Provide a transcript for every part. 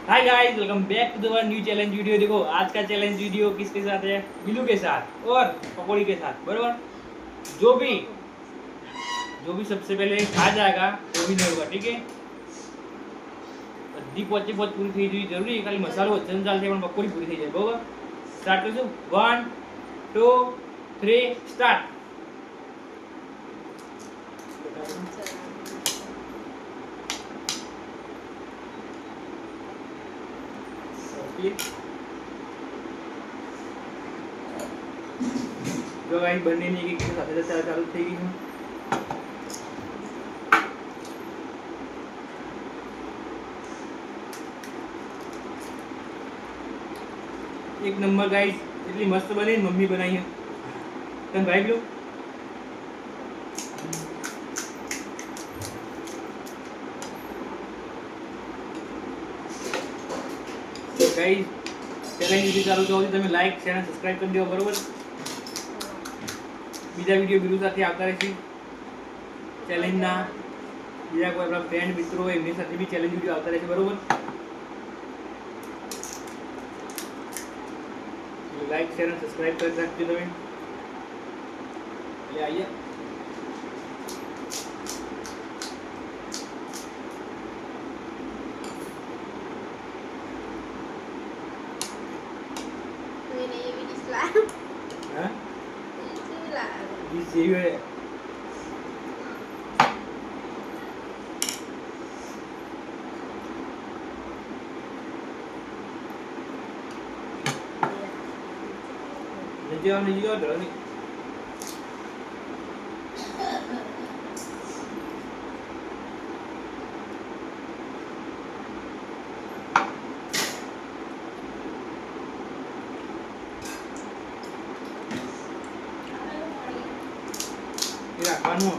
Hi guys, welcome back to the one new challenge video. देखो आज का challenge video किसके साथ है? बिल्लू के साथ और पकौड़ी के साथ, बराबर। जो भी सबसे पहले खा जाएगा वो भी नहीं होगा, ठीक है। બધી પોચી પોચ પૂરી થઈ જવી જરૂરી, ખાલી મસાલો વચ્ચેનો ચાલશે પણ પકોડી પૂરી થઈ જાય, બરાબર। સ્ટાર્ટ કરશું 1 2 3 સ્ટાર્ટ। જો ગાઈસ બંનેની એક સાથે ચાલુ થઈ ગઈ છે। एक नंबर गाइस, इतनी मस्त बनी मम्मी बनाई है। तन भाई लो गाइस, चैलेंज विडियो चालू तो તમે લાઈક શેર અને સબસ્ક્રાઇબ કરી દો, બરોબર। બીજા વિડિયો વિડિયો સાથે આવતા રહેશે ચેલેન્જ ના। બીજા કોઈ આપણા ફ્રેન્ડ મિત્રો હોય એમની સાથે બી ચેલેન્જ વિડિયો આવતા રહેશે, બરોબર। लाइक शेयर और सब्सक्राइब कर सकते हो। ये आइए ये भी डिस्ला हैं डिस्ला ये सही है। नहीं जो डर नहीं ये रखવાનું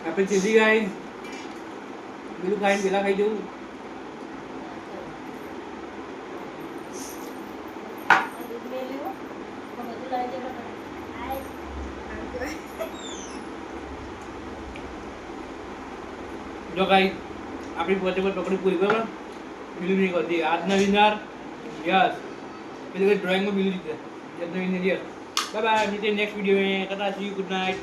આપણે સીધી ગાઈસ બીજું ખાઈને પેલા ખાઈ જવું। જો ગાઈસ આપણી પોતે પર પકડી પૂરી, બરાબર। બીજું નહીં કરતી આજના વિનર યસ, પેલી ડ્રોઈંગમાં બીજું જીતે આજના વિનર યસ। બાય બાય, नीचे नेक्स्ट वीडियो में, टाटा सी यू, गुड नाइट।